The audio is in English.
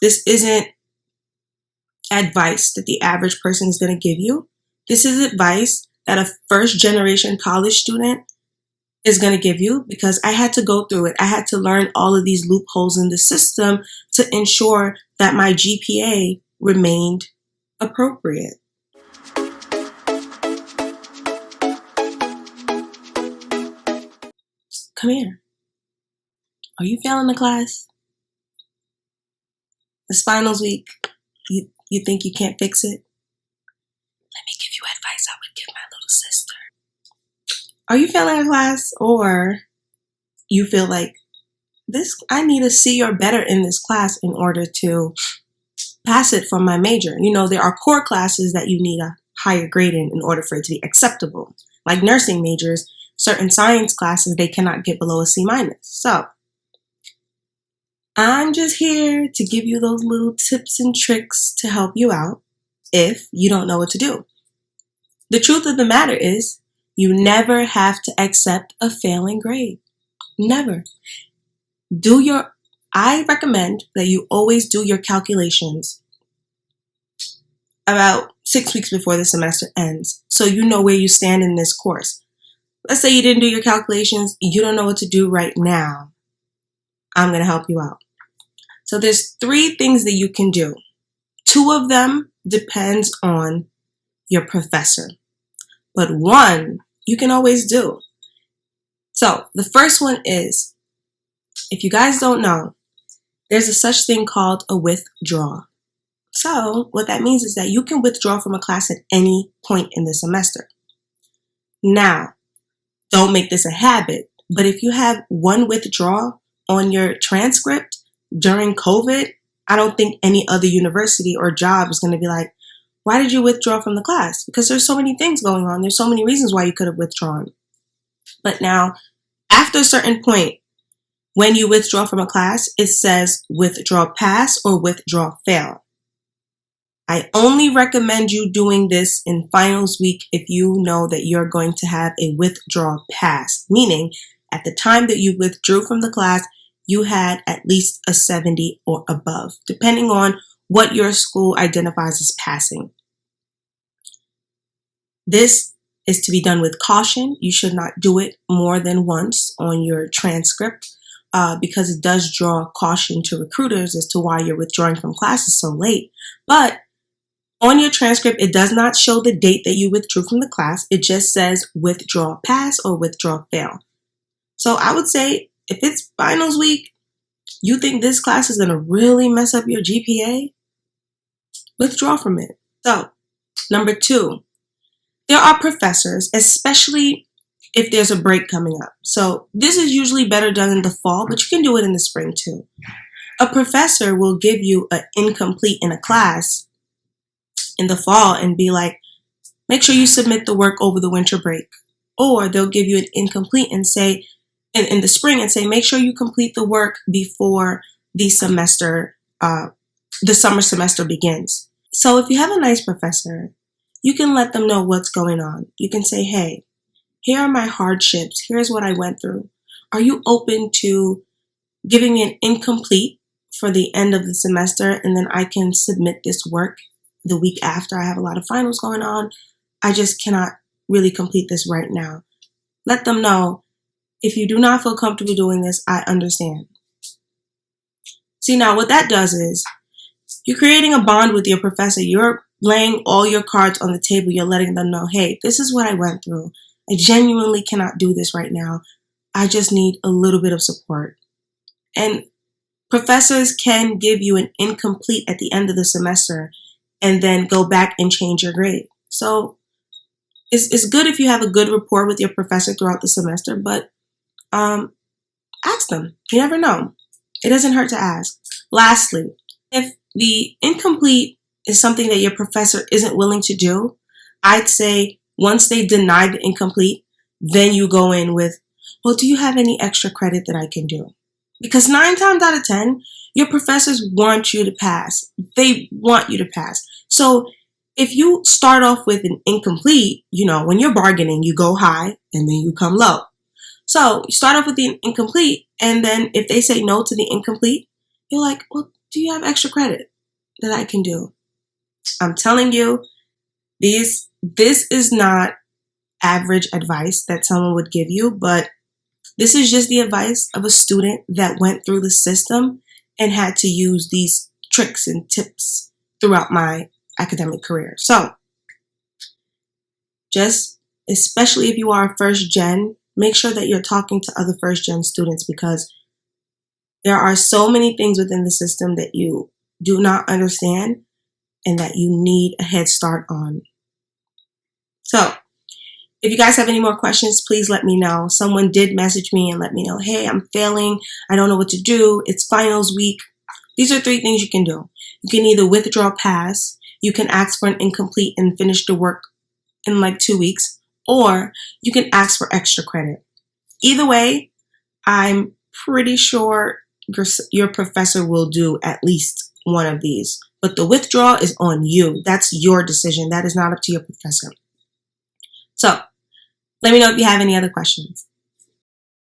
This isn't advice that the average person is going to give you. This is advice that a first generation college student is going to give you, because I had to go through it. I had to learn all of these loopholes in the system to ensure that my GPA remained appropriate. Come here. Are you failing the class? It's finals week. You think you can't fix it? Let me give you advice I would give my little sister. Are you failing a class, or you feel like I need a C or better in this class in order to pass it for my major? You know, there are core classes that you need a higher grade in order for it to be acceptable. Like nursing majors, certain science classes, they cannot get below a C-. So I'm just here to give you those little tips and tricks to help you out if you don't know what to do. The truth of the matter is, you never have to accept a failing grade. Never. I recommend that you always do your calculations about 6 weeks before the semester ends, so you know where you stand in this course. Let's say you didn't do your calculations, you don't know what to do right now. I'm going to help you out. So there's 3 things that you can do. 2 of them depends on your professor, but 1 you can always do. So the first one is, if you guys don't know, there's a such thing called a withdrawal. So what that means is that you can withdraw from a class at any point in the semester. Now, don't make this a habit, but if you have 1 withdrawal on your transcript during COVID, I don't think any other university or job is going to be like, why did you withdraw from the class? Because there's so many things going on. There's so many reasons why you could have withdrawn. But now, after a certain point, when you withdraw from a class, it says withdraw pass or withdraw fail. I only recommend you doing this in finals week if you know that you're going to have a withdraw pass, meaning at the time that you withdrew from the class, you had at least a 70 or above, depending on what your school identifies as passing. This is to be done with caution. You should not do it more than once on your transcript because it does draw caution to recruiters as to why you're withdrawing from classes so late. But on your transcript, it does not show the date that you withdrew from the class. It just says withdraw pass or withdraw fail. So I would say if it's finals week, you think this class is going to really mess up your GPA, withdraw from it. So, number 2, there are professors, especially if there's a break coming up. So this is usually better done in the fall, but you can do it in the spring too. A professor will give you an incomplete in a class in the fall and be like, make sure you submit the work over the winter break. Or they'll give you an incomplete and say, in the spring, and say, make sure you complete the work before the summer semester begins. So if you have a nice professor, you can let them know what's going on. You can say, hey, here are my hardships. Here's what I went through. Are you open to giving me an incomplete for the end of the semester, and then I can submit this work the week after? I have a lot of finals going on. I just cannot really complete this right now. Let them know, if you do not feel comfortable doing this, I understand. See, now what that does is you're creating a bond with your professor. You're laying all your cards on the table. You're letting them know, hey, this is what I went through. I genuinely cannot do this right now. I just need a little bit of support. And professors can give you an incomplete at the end of the semester and then go back and change your grade. So it's good if you have a good rapport with your professor throughout the semester, but ask them. You never know. It doesn't hurt to ask. Lastly, if the incomplete is something that your professor isn't willing to do, I'd say once they deny the incomplete, then you go in with, well, do you have any extra credit that I can do? Because 9 times out of 10, your professors want you to pass. They want you to pass. So if you start off with an incomplete, when you're bargaining, you go high and then you come low. So you start off with the incomplete, and then if they say no to the incomplete, you're like, well, do you have extra credit that I can do? I'm telling you, this is not average advice that someone would give you, but this is just the advice of a student that went through the system and had to use these tricks and tips throughout my academic career. So, just especially if you are a first gen, make sure that you're talking to other first gen students, because there are so many things within the system that you do not understand and that you need a head start on. So, if you guys have any more questions, please let me know. Someone did message me and let me know, hey, I'm failing. I don't know what to do. It's finals week. These are 3 things you can do. You can either withdraw pass, you can ask for an incomplete and finish the work in like 2 weeks, or you can ask for extra credit. Either way, I'm pretty sure your professor will do at least one of these. But the withdrawal is on you. That's your decision. That is not up to your professor. So, let me know if you have any other questions.